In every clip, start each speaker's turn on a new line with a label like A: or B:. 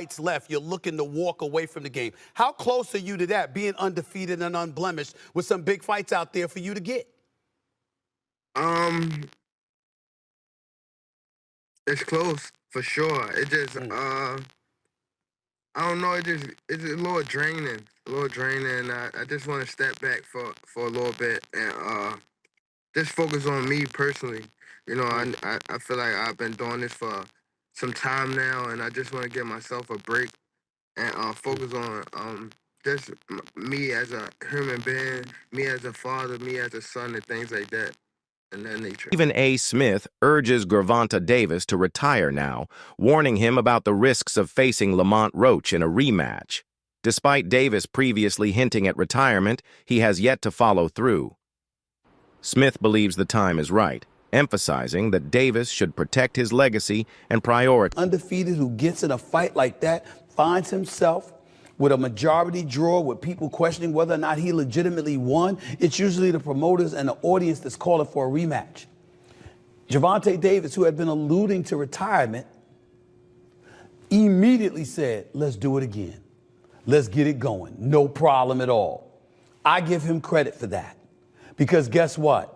A: fights left, you're looking to walk away from the game. How close are you to that, being undefeated and unblemished with some big fights out there for you to get?
B: It's close for sure. It just I don't know. It's a little draining. I just want to step back for a little bit and just focus on me personally. You know, I feel like I've been doing this for some time now, and I just want to give myself a break and focus on just me as a human being, me as a father, me as a son, and things like that. And that nature.
C: Stephen A. Smith urges Gervonta Davis to retire now, warning him about the risks of facing Lamont Roach in a rematch. Despite Davis previously hinting at retirement, he has yet to follow through. Smith believes the time is right, emphasizing that Davis should protect his legacy and prioritize.
A: Undefeated who gets in a fight like that finds himself with a majority draw with people questioning whether or not he legitimately won. It's usually the promoters and the audience that's calling for a rematch. Gervonta Davis, who had been alluding to retirement, immediately said, let's do it again. Let's get it going. No problem at all. I give him credit for that. Because guess what?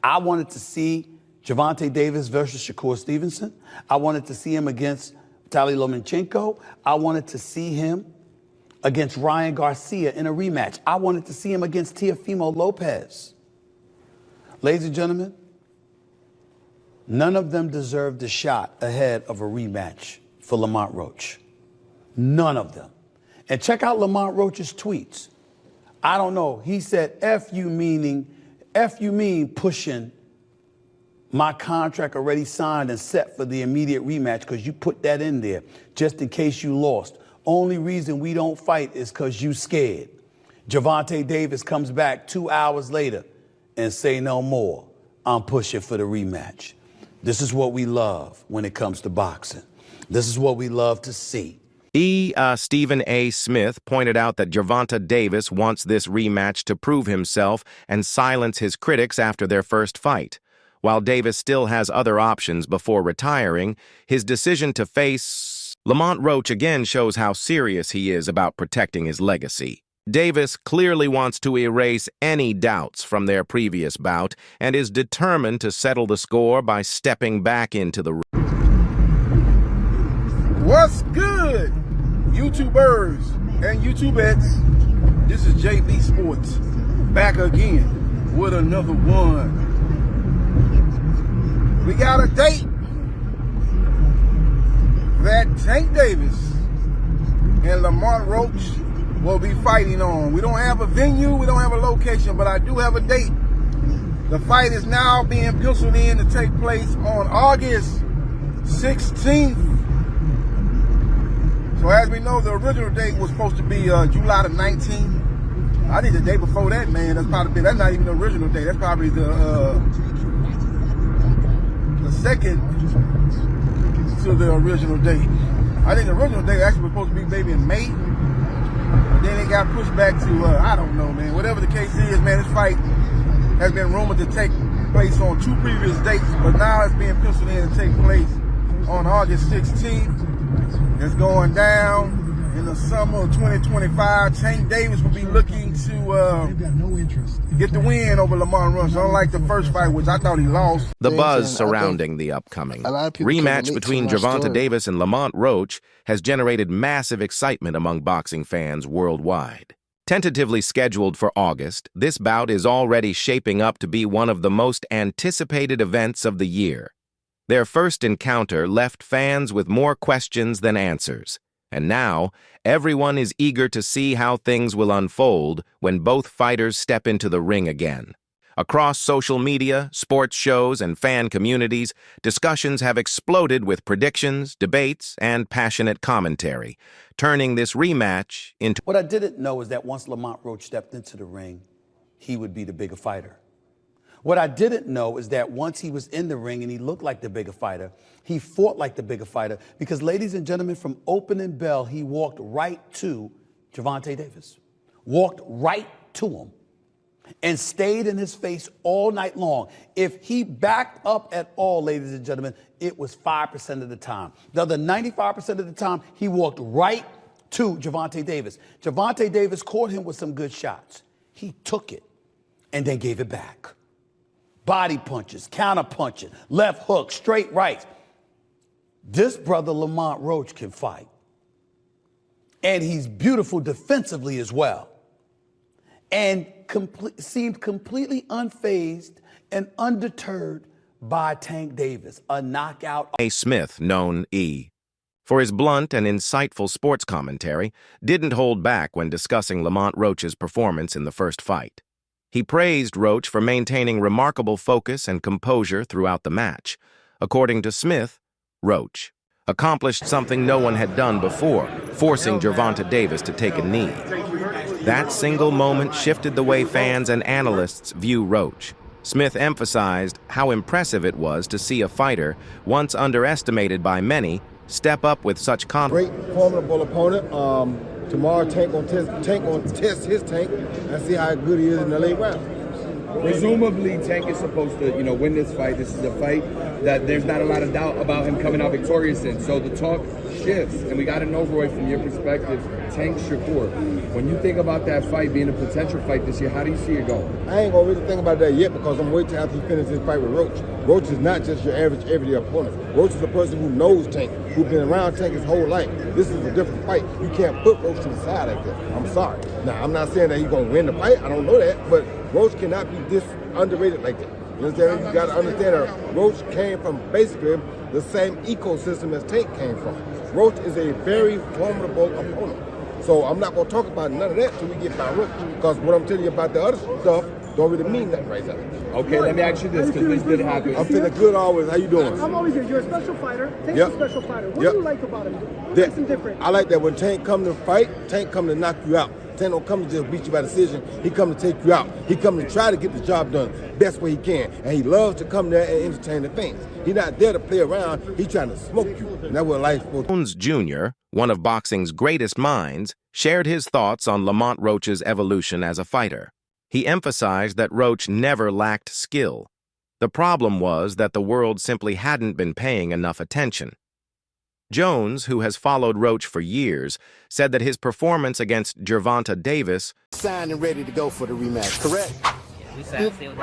A: I wanted to see Gervonta Davis versus Shakur Stevenson. I wanted to see him against Vitaly Lomachenko. I wanted to see him against Ryan Garcia in a rematch. I wanted to see him against Teofimo Lopez. Ladies and gentlemen, none of them deserved a shot ahead of a rematch for Lamont Roach. None of them. And check out Lamont Roach's tweets. I don't know. He said, F you mean pushing my contract already signed and set for the immediate rematch because you put that in there just in case you lost. Only reason we don't fight is because you scared. Gervonta Davis comes back 2 hours later and say no more. I'm pushing for the rematch. This is what we love when it comes to boxing. This is what we love to see.
C: Stephen A. Smith pointed out that Gervonta Davis wants this rematch to prove himself and silence his critics after their first fight. While Davis still has other options before retiring, his decision to face Lamont Roach again shows how serious he is about protecting his legacy. Davis clearly wants to erase any doubts from their previous bout and is determined to settle the score by stepping back into the ring.
D: What's good, YouTubers and YouTubettes? This is JB Sports, back again with another one. We got a date that Tank Davis and Lamont Roach will be fighting on. We don't have a venue, we don't have a location, but I do have a date. The fight is now being penciled in to take place on August 16th. So as we know, the original date was supposed to be July the 19th. I think the day before that, man, that's not even the original date. That's probably the second to the original date. I think the original date actually was supposed to be maybe in May. But then it got pushed back to, I don't know, man. Whatever the case is, man, this fight has been rumored to take place on 2 previous dates, but now it's being penciled in to take place on August 16th. It's going down in the summer of 2025. Tank Davis will be looking to get the win over Lamont Roach. Unlike the first fight, which I thought he lost.
C: The buzz surrounding the upcoming rematch between Gervonta Davis and Lamont Roach has generated massive excitement among boxing fans worldwide. Tentatively scheduled for August, this bout is already shaping up to be one of the most anticipated events of the year. Their first encounter left fans with more questions than answers. And now, everyone is eager to see how things will unfold when both fighters step into the ring again. Across social media, sports shows, and fan communities, discussions have exploded with predictions, debates, and passionate commentary, turning this rematch into...
A: What I didn't know is that once Lamont Roach stepped into the ring, he would be the bigger fighter. What I didn't know is that once he was in the ring and he looked like the bigger fighter, he fought like the bigger fighter because, ladies and gentlemen, from opening bell, he walked right to Gervonta Davis. Walked right to him. and stayed in his face all night long. If he backed up at all, ladies and gentlemen, it was 5% of the time. The other 95% of the time, he walked right to Gervonta Davis. Gervonta Davis caught him with some good shots. He took it and then gave it back. Body punches, counter punching, left hook, straight rights. This brother Lamont Roach can fight. And he's beautiful defensively as well. And seemed completely unfazed and undeterred by Tank Davis, a knockout.
C: A. Smith, known E. for his blunt and insightful sports commentary, didn't hold back when discussing Lamont Roach's performance in the first fight. He praised Roach for maintaining remarkable focus and composure throughout the match. According to Smith, Roach accomplished something no one had done before, forcing Gervonta Davis to take a knee. That single moment shifted the way fans and analysts view Roach. Smith emphasized how impressive it was to see a fighter, once underestimated by many, step up with such confidence.
D: Great, formidable opponent. Tomorrow, Tank gonna test his tank and see how good he is in the late round.
E: Presumably, Tank is supposed to, win this fight. This is a fight that there's not a lot of doubt about him coming out victorious in. So the talk shifts, and we got to know, Roy, from your perspective, Tank Shakur, when you think about that fight being a potential fight this year, how do you see it going?
D: I ain't gonna really think about that yet because I'm waiting after he finishes his fight with Roach. Roach is not just your average everyday opponent. Roach is a person who knows Tank, who's been around Tank his whole life. This is a different fight. You can't put Roach to the side like that. I'm sorry. Now, I'm not saying that he's gonna win the fight. I don't know that, but Roach cannot be this underrated like that. You understand? You gotta understand that Roach came from basically the same ecosystem as Tank came from. Roach is a very formidable opponent. So I'm not gonna talk about none of that till we get by Roach. Because what I'm telling you about the other stuff don't really mean nothing right now.
E: Okay, let me ask you this, because this did happen.
D: I'm feeling good always. How you doing?
F: I'm always here. You're a special fighter. Tank's a special fighter. What do you like about him? What makes him different?
D: I like that when Tank come to fight, Tank come to knock you out. Tank don't come to just beat you by decision. He come to take you out. He come to try to get the job done best way he can. And he loves to come there and entertain the fans. He's not there to play around. He's trying to smoke you. And that's what life's supposed to be.
C: Jones Jr., one of boxing's greatest minds, shared his thoughts on Lamont Roach's evolution as a fighter. He emphasized that Roach never lacked skill. The problem was that the world simply hadn't been paying enough attention. Jones, who has followed Roach for years, said that his performance against Gervonta Davis
G: signed and ready to go for the rematch, correct?
H: We signed, still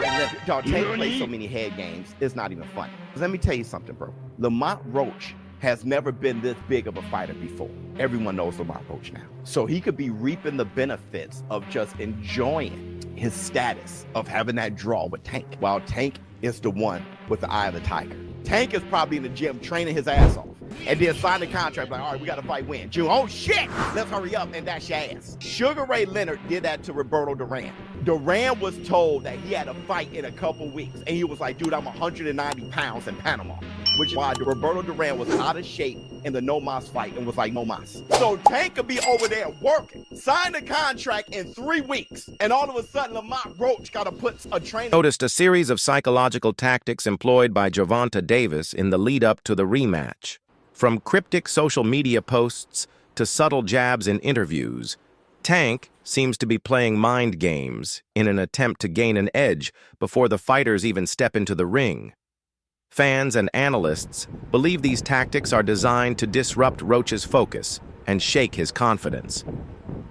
G: Y'all Tank play so many head games, it's not even funny. Let me tell you something, bro. Lamont Roach has never been this big of a fighter before. Everyone knows Lamont Roach now. So he could be reaping the benefits of just enjoying his status of having that draw with Tank, while Tank is the one with the eye of the tiger. Tank is probably in the gym training his ass off and then sign the contract like, all right, we got to fight win. June, oh shit, let's hurry up and dash your ass. Sugar Ray Leonard did that to Roberto Duran. Duran was told that he had a fight in a couple weeks and he was like, dude, I'm 190 pounds in Panama, which is why Roberto Duran was out of shape in the No Mas fight and was like, no mas. So Tank could be over there working, sign the contract in 3 weeks, and all of a sudden Lamont Roach got to put a trainer.
C: noticed a series of psychological tactics employed by Gervonta Davis in the lead-up to the rematch. From cryptic social media posts to subtle jabs in interviews, Tank seems to be playing mind games in an attempt to gain an edge before the fighters even step into the ring. Fans and analysts believe these tactics are designed to disrupt Roach's focus and shake his confidence.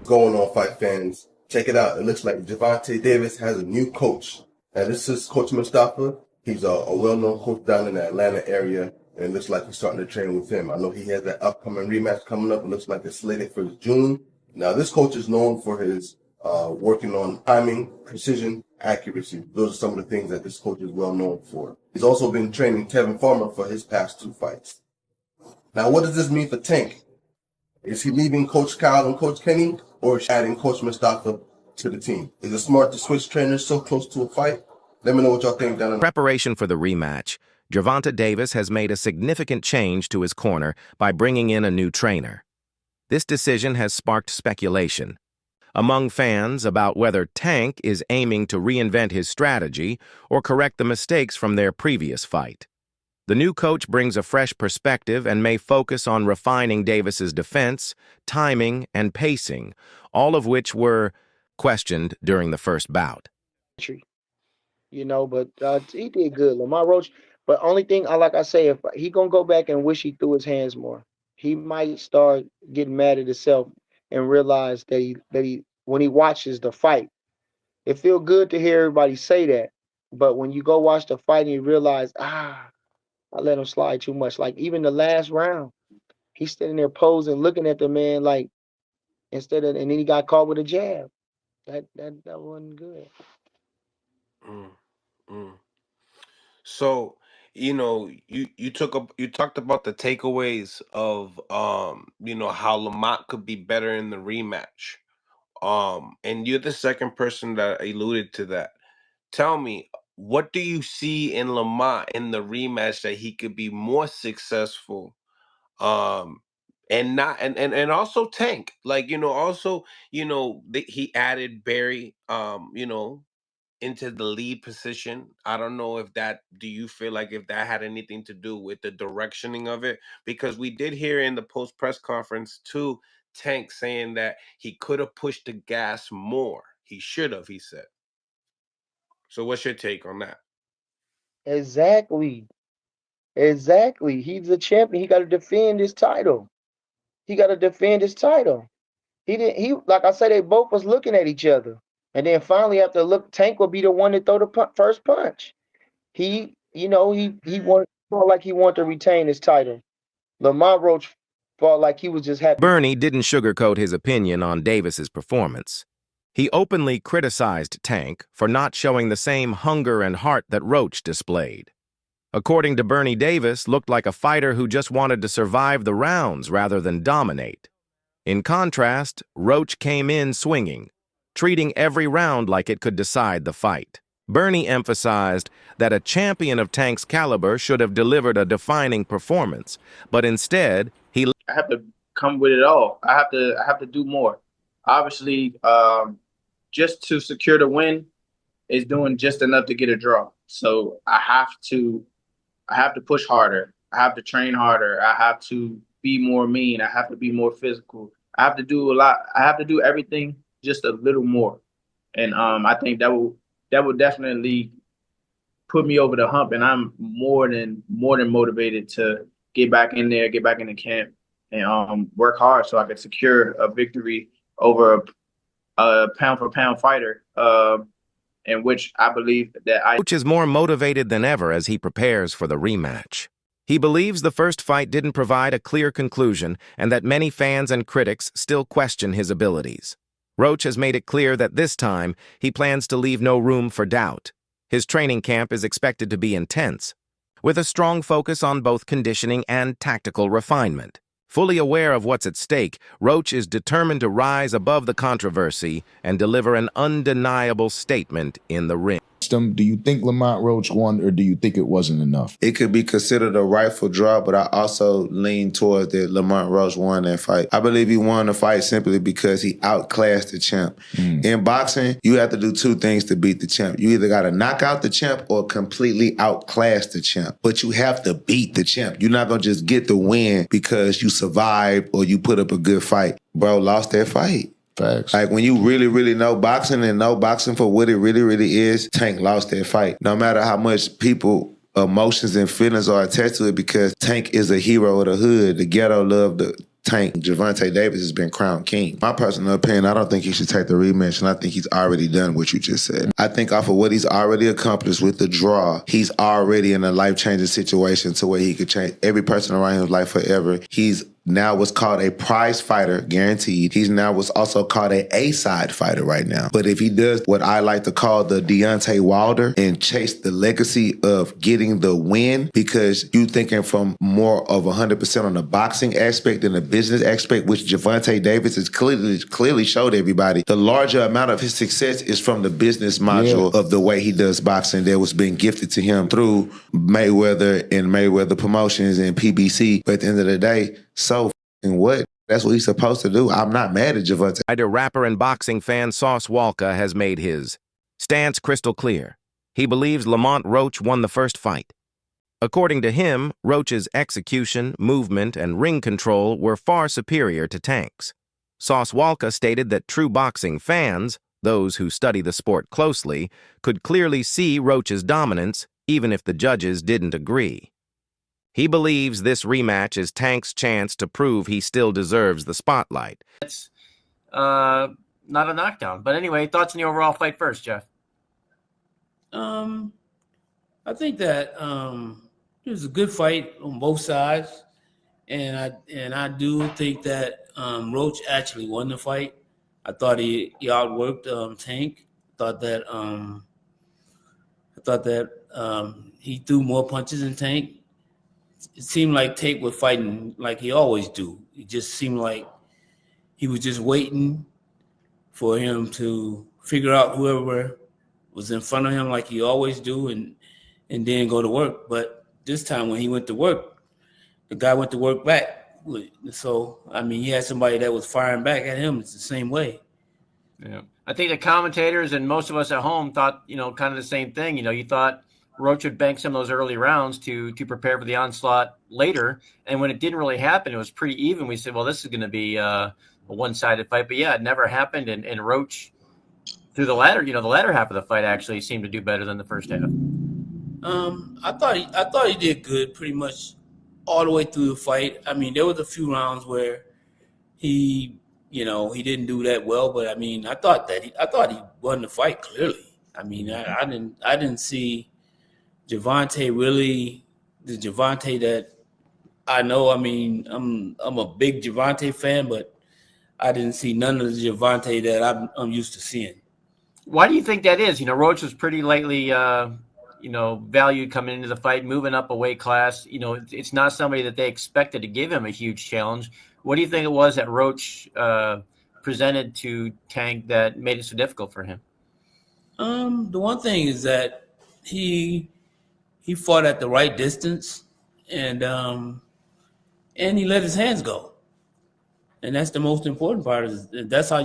I: Going on, fight fans, check it out. It looks like Gervonta Davis has a new coach. And this is Coach Mustafa. He's a well-known coach down in the Atlanta area, and it looks like he's starting to train with him. I know he has that upcoming rematch coming up. It looks like it's slated for June. Now, this coach is known for his working on timing, precision, accuracy. Those are some of the things that this coach is well known for. He's also been training Tevin Farmer for his past 2 fights. Now, what does this mean for Tank? Is he leaving Coach Kyle and Coach Kenny, or is he adding Coach Mustafa to the team? Is it smart to switch trainers so close to a fight? Let me know what y'all think down in the
C: Preparation for the rematch, Gervonta Davis has made a significant change to his corner by bringing in a new trainer. This decision has sparked speculation among fans about whether Tank is aiming to reinvent his strategy or correct the mistakes from their previous fight. The new coach brings a fresh perspective and may focus on refining Davis's defense, timing, and pacing, all of which were questioned during the first bout.
H: country, but he did good. Lamont Roach, but only thing like I say, if he gonna go back and wish he threw his hands more, he might start getting mad at himself and realize that he when he watches the fight, it feel good to hear everybody say that, but when you go watch the fight and you realize, I let him slide too much. Like even the last round, he's standing there posing, looking at the man like and then he got caught with a jab. That wasn't good.
J: Mm, mm. So, you talked about the takeaways of how Lamont could be better in the rematch. And you're the second person that alluded to that. Tell me, what do you see in Lamont in the rematch that he could be more successful? And not and also Tank, like also he added Barry, into the lead position. I don't know if do you feel like if that had anything to do with the directioning of it? Because we did hear in the post press conference too, Tank saying that he could have pushed the gas more. He should have, he said. So what's your take on that?
H: Exactly. Exactly. He's a champion. He got to defend his title. He got to defend his title. He didn't. He like I said, they both was looking at each other, and then finally after look, Tank would be the one to throw the first punch. He felt like he wanted to retain his title. Lamont Roach felt like he was just happy.
C: Bernie didn't sugarcoat his opinion on Davis's performance. He openly criticized Tank for not showing the same hunger and heart that Roach displayed. According to Bernie, Davis looked like a fighter who just wanted to survive the rounds rather than dominate. In contrast, Roach came in swinging, treating every round like it could decide the fight. Bernie emphasized that a champion of Tank's caliber should have delivered a defining performance, but instead,
K: I have to come with it all. I have to do more. Obviously, just to secure the win is doing just enough to get a draw. So I have to push harder. I have to train harder. I have to be more mean. I have to be more physical. I have to do a lot. I have to do everything just a little more. And I think that will definitely put me over the hump. And I'm more than motivated to get back in there, get back in the camp, and work hard so I can secure a victory over a pound for pound fighter. In which I believe that
C: Roach is more motivated than ever as he prepares for the rematch. He believes the first fight didn't provide a clear conclusion and that many fans and critics still question his abilities. Roach has made it clear that this time he plans to leave no room for doubt. His training camp is expected to be intense, with a strong focus on both conditioning and tactical refinement. Fully aware of what's at stake, Roach is determined to rise above the controversy and deliver an undeniable statement in the ring.
L: Do you think Lamont Roach won, or do you think it wasn't enough?
M: It could be considered a rightful draw, but I also lean towards that Lamont Roach won that fight. I believe he won the fight simply because he outclassed the champ. In boxing, you have to do two things to beat the champ. You either got to knock out the champ or completely outclass the champ. But you have to beat the champ. You're not going to just get the win because you survived or you put up a good fight. Bro lost that fight.
L: Facts.
M: Like when you really, really know boxing and know boxing for what it really, really is, Tank lost that fight. No matter how much people, emotions and feelings are attached to it, because Tank is a hero of the hood. The ghetto loved the Tank. Gervonta Davis has been crowned king. My personal opinion, I don't think he should take the rematch, and I think he's already done what you just said. I think off of what he's already accomplished with the draw, he's already in a life-changing situation to where he could change every person around his life forever. He's now what's called a prize fighter, guaranteed. He's now what's also called a A-side fighter right now. But if he does what I like to call the Deontay Wilder and chase the legacy of getting the win, because you thinking from more of 100% on the boxing aspect and the business aspect, which Gervonta Davis has clearly showed everybody, the larger amount of his success is from the business module of the way he does boxing that was being gifted to him through Mayweather and Mayweather Promotions and PBC. But at the end of the day, so what? That's what he's supposed to do. I'm not mad at Gervonta.
C: Rapper and boxing fan Sauce Walka has made his stance crystal clear. He believes Lamont Roach won the first fight. According to him, Roach's execution, movement, and ring control were far superior to Tank's. Sauce Walka stated that true boxing fans Those who study the sport closely could clearly see Roach's dominance, even if the judges didn't agree. He believes this rematch is Tank's chance to prove he still deserves the spotlight.
N: It's not a knockdown. But anyway, thoughts on the overall fight first, Jeff?
O: I think that it was a good fight on both sides, and I do think that Roach actually won the fight. I thought he outworked Tank. I thought that he threw more punches than Tank. It seemed like Tank was fighting like he always do. It just seemed like he was just waiting for him to figure out whoever was in front of him like he always do, and then go to work. But this time when he went to work, the guy went to work back. So, I mean, he had somebody that was firing back at him. It's the same way.
N: Yeah. I think the commentators and most of us at home thought, kind of the same thing. You thought Roach would bank some of those early rounds to prepare for the onslaught later. And when it didn't really happen, it was pretty even. We said, well, this is going to be a one-sided fight. But, yeah, it never happened. And Roach, through the latter half of the fight actually seemed to do better than the first half.
O: I thought he did good pretty much all the way through the fight. I mean, there was a few rounds where he didn't do that well, but I mean, I thought he won the fight clearly. I mean, I didn't see Gervonta really the Gervonta that I know. I mean, I'm a big Gervonta fan, but I didn't see none of the Gervonta that I'm used to seeing.
N: Why do you think that is? Roach was pretty lightly valued coming into the fight, moving up a weight class. It's not somebody that they expected to give him a huge challenge. What do you think it was that Roach presented to Tank that made it so difficult for him?
O: The one thing is that he fought at the right distance, and he let his hands go, and that's the most important part. That's how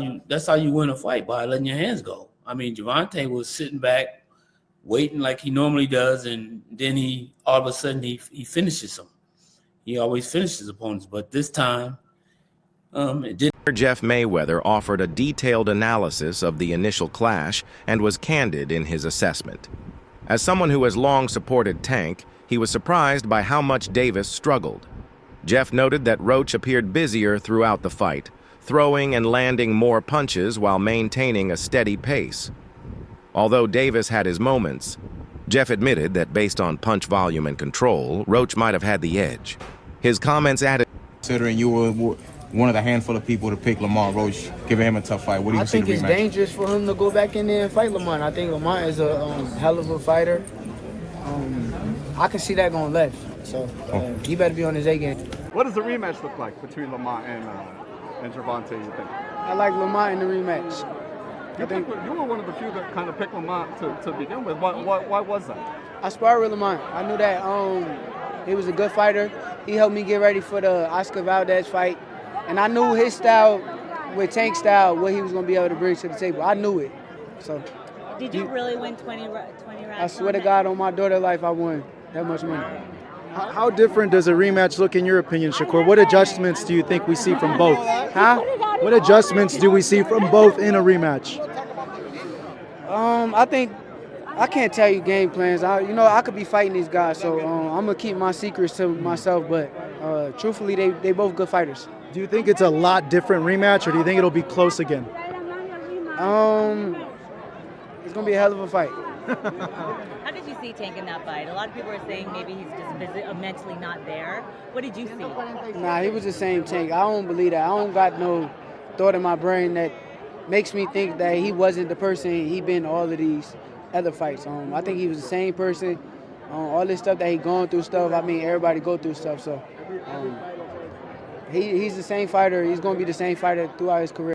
O: you win a fight, by letting your hands go. I mean, Gervonta was sitting back, waiting like he normally does, and then all of a sudden he finishes him. He always finishes opponents, but this time it didn't.
C: Jeff Mayweather offered a detailed analysis of the initial clash and was candid in his assessment. As someone who has long supported Tank, he was surprised by how much Davis struggled. Jeff noted that Roach appeared busier throughout the fight, throwing and landing more punches while maintaining a steady pace. Although Davis had his moments, Jeff admitted that based on punch volume and control, Roach might have had the edge. His comments added,
P: considering you were one of the handful of people to pick Lamont Roach, giving him a tough fight, what do you see the rematch?
H: I think it's dangerous for him to go back in there and fight Lamont. I think Lamont is a hell of a fighter. I can see that going left, so he better be on his A game.
Q: What does the rematch look like between Lamont and Gervonta, you think?
H: I like Lamont in the rematch.
Q: You were one of the few that kind of picked Lamont to begin with. Why was that?
H: I sparred with Lamont. I knew that he was a good fighter. He helped me get ready for the Oscar Valdez fight. And I knew his style, with Tank's style, what he was going to be able to bring to the table. I knew it. So,
R: did you really win 20 rounds?
H: I swear to God, on my daughter's life, I won that much money.
F: How different does a rematch look in your opinion, Shakur? What adjustments do you think we see from both?
H: Huh?
F: What adjustments do we see from both in a rematch?
H: I think I can't tell you game plans. I could be fighting these guys, so I'm gonna keep my secrets to myself. But truthfully, they both good fighters.
F: Do you think it's a lot different rematch, or do you think it'll be close again?
H: It's gonna be a hell of a fight.
R: How did you see Tank in that fight? A lot of people are saying maybe he's just mentally not there. What did you see?
H: Nah, he was the same Tank. I don't believe that. I don't got no thought in my brain that makes me think that he wasn't the person he been all of these other fights. I think he was the same person. All this stuff that he going through stuff. I mean, everybody go through stuff. So he's the same fighter. He's gonna be the same fighter throughout his career.